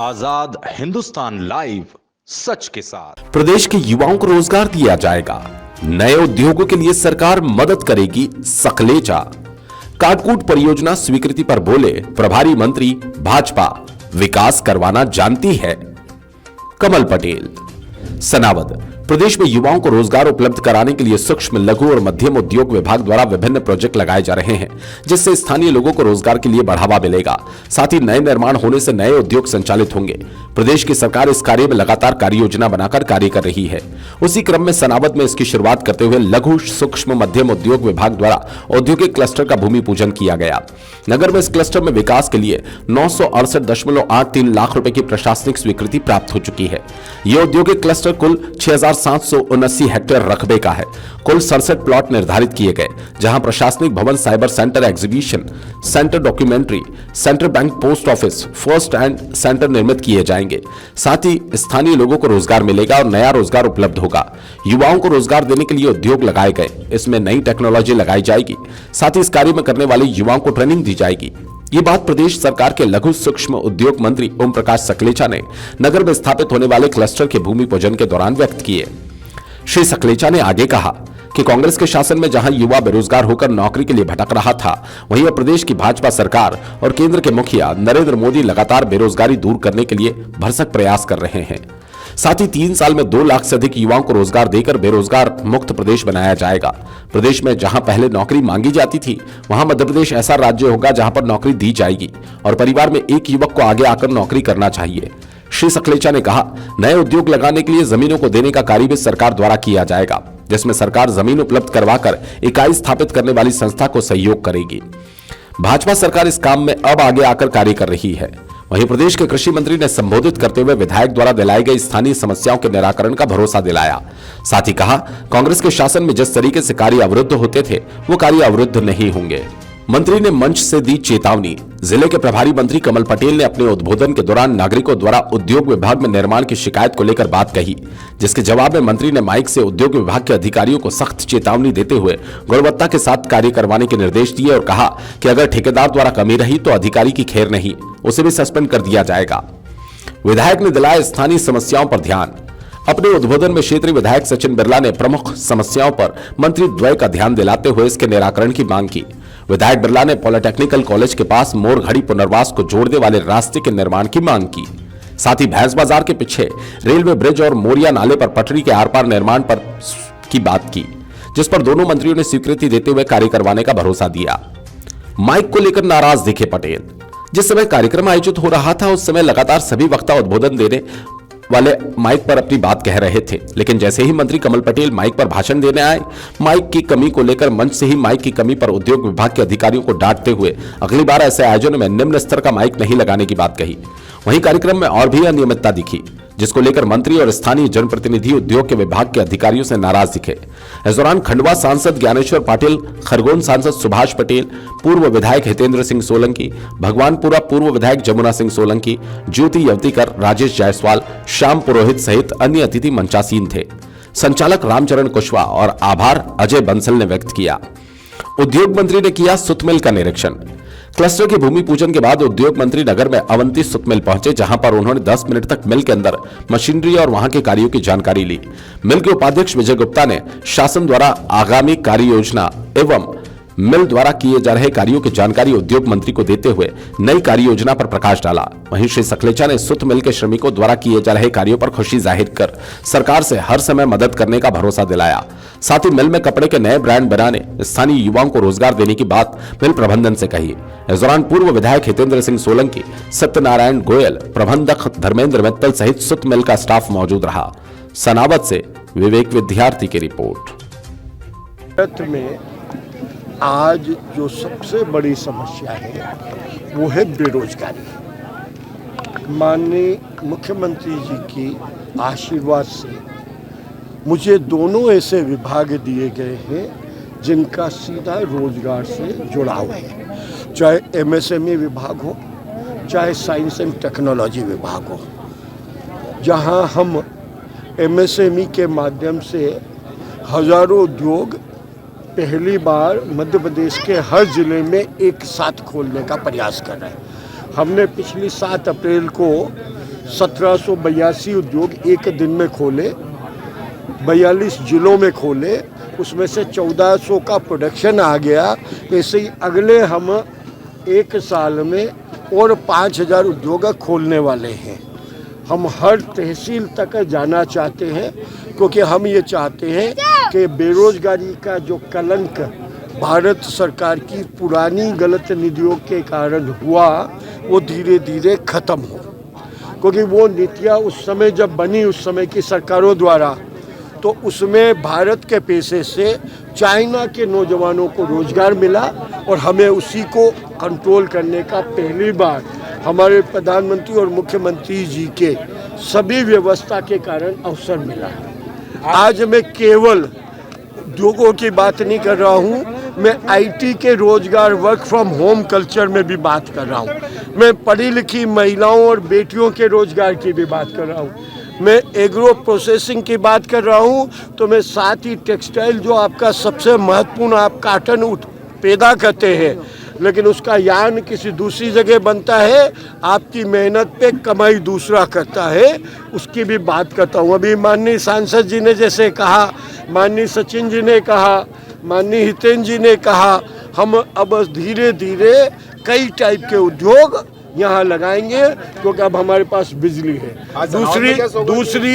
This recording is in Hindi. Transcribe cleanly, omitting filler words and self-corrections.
आजाद हिंदुस्तान लाइव, सच के साथ। प्रदेश के युवाओं को रोजगार दिया जाएगा। नए उद्योगों के लिए सरकार मदद करेगी। सकलेचा काटकूट परियोजना स्वीकृति पर बोले प्रभारी मंत्री, भाजपा विकास करवाना जानती है। कमल पटेल सनावद प्रदेश में युवाओं को रोजगार उपलब्ध कराने के लिए सूक्ष्म, लघु और मध्यम उद्योग विभाग द्वारा विभिन्न प्रोजेक्ट लगाए जा रहे हैं, जिससे स्थानीय लोगों को रोजगार के लिए बढ़ावा मिलेगा। साथ ही नए निर्माण होने से नए उद्योग संचालित होंगे। प्रदेश की सरकार इस कार्य में लगातार कार्य योजना बनाकर कार्य कर रही है। उसी क्रम में सनावद में इसकी शुरुआत करते हुए लघु, सूक्ष्म, मध्यम उद्योग विभाग द्वारा औद्योगिक क्लस्टर का भूमि पूजन किया गया। नगर में इस क्लस्टर में विकास के लिए 968.83 लाख रुपए की प्रशासनिक स्वीकृति प्राप्त हो चुकी है। यह औद्योगिक क्लस्टर कुल 6779 हेक्टेयर रकबे का है। कुल 67 प्लॉट निर्धारित किए गए, जहां प्रशासनिक भवन, cyber centre, exhibition centre, documentary centre, bank, post office, first and centre निर्मित किए जाएंगे। साथ ही स्थानीय लोगों को रोजगार मिलेगा और नया रोजगार उपलब्ध होगा। युवाओं को रोजगार देने के लिए उद्योग लगाए गए, इसमें नई टेक्नोलॉजी लगाई जाएगी। साथ ही इस कार्य में करने वाले युवाओं को ट्रेनिंग दी जाएगी। ये बात प्रदेश सरकार के लघु सूक्ष्म उद्योग मंत्री ओम प्रकाश सकलेचा ने नगर में स्थापित होने वाले क्लस्टर के भूमि पूजन के दौरान व्यक्त किए। श्री सकलेचा ने आगे कहा कि कांग्रेस के शासन में जहां युवा बेरोजगार होकर नौकरी के लिए भटक रहा था, वहीं अब प्रदेश की भाजपा सरकार और केंद्र के मुखिया नरेंद्र मोदी लगातार बेरोजगारी दूर करने के लिए भरसक प्रयास कर रहे हैं। साथ ही 3 साल में 2 लाख से अधिक युवाओं को रोजगार देकर बेरोजगार मुक्त प्रदेश बनाया जाएगा। प्रदेश में जहां पहले नौकरी मांगी जाती थी, वहां मध्य प्रदेश ऐसा राज्य होगा जहां पर नौकरी दी जाएगी और परिवार में एक युवक को आगे आकर नौकरी करना चाहिए। श्री सकलेचा ने कहा, नए उद्योग लगाने के लिए जमीनों को देने का कार्य भी सरकार द्वारा किया जाएगा, जिसमें सरकार जमीन उपलब्ध करवाकर इकाई स्थापित करने वाली संस्था को सहयोग करेगी। भाजपा सरकार इस काम में अब आगे आकर कार्य कर रही है। वहीं प्रदेश के कृषि मंत्री ने संबोधित करते हुए विधायक द्वारा दिलाई गई स्थानीय समस्याओं के निराकरण का भरोसा दिलाया। साथ ही कहा, कांग्रेस के शासन में जिस तरीके से कार्य अवरुद्ध होते थे, वो कार्य अवरुद्ध नहीं होंगे। मंत्री ने मंच से दी चेतावनी। जिले के प्रभारी मंत्री कमल पटेल ने अपने उद्बोधन के दौरान नागरिकों द्वारा उद्योग विभाग में निर्माण की शिकायत को लेकर बात कही, जिसके जवाब में मंत्री ने माइक से उद्योग विभाग के अधिकारियों को सख्त चेतावनी देते हुए गुणवत्ता के साथ कार्य करवाने के निर्देश दिए और कहा कि अगर ठेकेदार द्वारा कमी रही तो अधिकारी की खैर नहीं, उसे भी सस्पेंड कर दिया जाएगा। विधायक ने दिलाया स्थानीय समस्याओं पर ध्यान। अपने उद्बोधन में क्षेत्रीय विधायक सचिन बिरला ने प्रमुख समस्याओं पर मंत्री द्वय का ध्यान दिलाते हुए इसके निराकरण की मांग की। विधायक बिरला ने पॉलिटेक्निकल कॉलेज के पास मोरघड़ी पुनर्वास को जोड़ने वाले रास्ते के निर्माण की मांग की। साथ ही भैंस बाजार के पीछे रेलवे ब्रिज और मोरिया नाले पर पटरी के आर पार निर्माण पर की बात की, जिस पर दोनों मंत्रियों ने स्वीकृति देते हुए कार्य करवाने का भरोसा दिया। माइक को लेकर नाराज दिखे पटेल। जिस समय कार्यक्रम आयोजित हो रहा था, उस समय लगातार सभी वक्ता उद्बोधन देने वाले माइक पर अपनी बात कह रहे थे, लेकिन जैसे ही मंत्री कमल पटेल माइक पर भाषण देने आए, माइक की कमी को लेकर मंच से ही माइक की कमी पर उद्योग विभाग के अधिकारियों को डांटते हुए अगली बार ऐसे आयोजन में निम्न स्तर का माइक नहीं लगाने की बात कही। वहीं कार्यक्रम में और भी अनियमितता दिखी, जिसको लेकर मंत्री और स्थानीय जनप्रतिनिधि उद्योग के विभाग के अधिकारियों से नाराज दिखे। इस दौरान खंडवा सांसद ज्ञानेश्वर पाटिल, खरगोन सांसद सुभाष पटेल, पूर्व विधायक हितेंद्र सिंह सोलंकी, भगवानपुरा पूर्व विधायक जमुना सिंह सोलंकी, ज्योति यवतीकर, राजेश जायसवाल, श्याम पुरोहित सहित अन्य अतिथि मंचासीन थे। संचालक रामचरण कुशवाहा और आभार अजय बंसल ने व्यक्त किया। उद्योग मंत्री ने किया सुत मिल का निरीक्षण। क्लस्टर के भूमि पूजन के बाद उद्योग मंत्री नगर में अवंती सुत मिल पहुंचे, जहां पर उन्होंने 10 मिनट तक मिल के अंदर मशीनरी और वहां के कार्यों की जानकारी ली। मिल के उपाध्यक्ष विजय गुप्ता ने शासन द्वारा आगामी कार्य योजना एवं मिल द्वारा किए जा रहे कार्यों की जानकारी उद्योग मंत्री को देते हुए नई कार्य योजना पर प्रकाश डाला। वहीं श्री सकलेचा ने सुत मिल के श्रमिकों द्वारा किए जा रहे कार्यों पर खुशी जाहिर कर सरकार से हर समय मदद करने का भरोसा दिलाया। साथ ही मिल में कपड़े के नए ब्रांड बनाने, स्थानीय युवाओं को रोजगार देने की बात मिल प्रबंधन से कही। इस दौरान पूर्व विधायक हितेंद्र सिंह सोलंकी, सत्यनारायण गोयल, प्रबंधक धर्मेंद्र मित्तल सहित सुत मिल का स्टाफ मौजूद रहा। सनावद से विवेक विद्यार्थी की रिपोर्ट। में आज जो सबसे बड़ी समस्या है वो है बेरोजगारी। माननीय मुख्यमंत्री जी की आशीर्वाद से मुझे दोनों ऐसे विभाग दिए गए हैं जिनका सीधा रोजगार से जुड़ाव है, चाहे एमएसएमई विभाग हो, चाहे साइंस एंड टेक्नोलॉजी विभाग हो, जहां हम एमएसएमई के माध्यम से हजारों उद्योग पहली बार मध्य प्रदेश के हर जिले में एक साथ खोलने का प्रयास कर रहे हैं। हमने पिछली 7 अप्रैल को 1782 उद्योग एक दिन में खोले, 42 जिलों में खोले, उसमें से 1400 का प्रोडक्शन आ गया। ऐसे ही अगले हम एक साल में और 5000 उद्योग खोलने वाले हैं। हम हर तहसील तक जाना चाहते हैं, क्योंकि हम ये चाहते हैं कि बेरोजगारी का जो कलंक भारत सरकार की पुरानी गलत नीतियों के कारण हुआ, वो धीरे धीरे ख़त्म हो। क्योंकि वो नीतियाँ उस समय जब बनी, उस समय की सरकारों द्वारा, तो उसमें भारत के पैसे से चाइना के नौजवानों को रोजगार मिला, और हमें उसी को कंट्रोल करने का पहली बार हमारे प्रधानमंत्री और मुख्यमंत्री जी के सभी व्यवस्था के कारण अवसर मिला। आज मैं केवल उद्योगों की बात नहीं कर रहा हूँ, मैं आईटी के रोजगार, वर्क फ्रॉम होम कल्चर में भी बात कर रहा हूँ। मैं पढ़ी लिखी महिलाओं और बेटियों के रोजगार की भी बात कर रहा हूँ। मैं एग्रो प्रोसेसिंग की बात कर रहा हूँ, तो मैं साथ ही टेक्सटाइल, जो आपका सबसे महत्वपूर्ण, आप काटन पैदा करते हैं, लेकिन उसका यान किसी दूसरी जगह बनता है, आपकी मेहनत पे कमाई दूसरा करता है, उसकी भी बात करता हूँ। अभी माननीय सांसद जी ने जैसे कहा, माननीय सचिन जी ने कहा, माननीय हितेन जी ने कहा, हम अब धीरे धीरे कई टाइप के उद्योग यहाँ लगाएंगे, क्योंकि अब हमारे पास बिजली है। दूसरी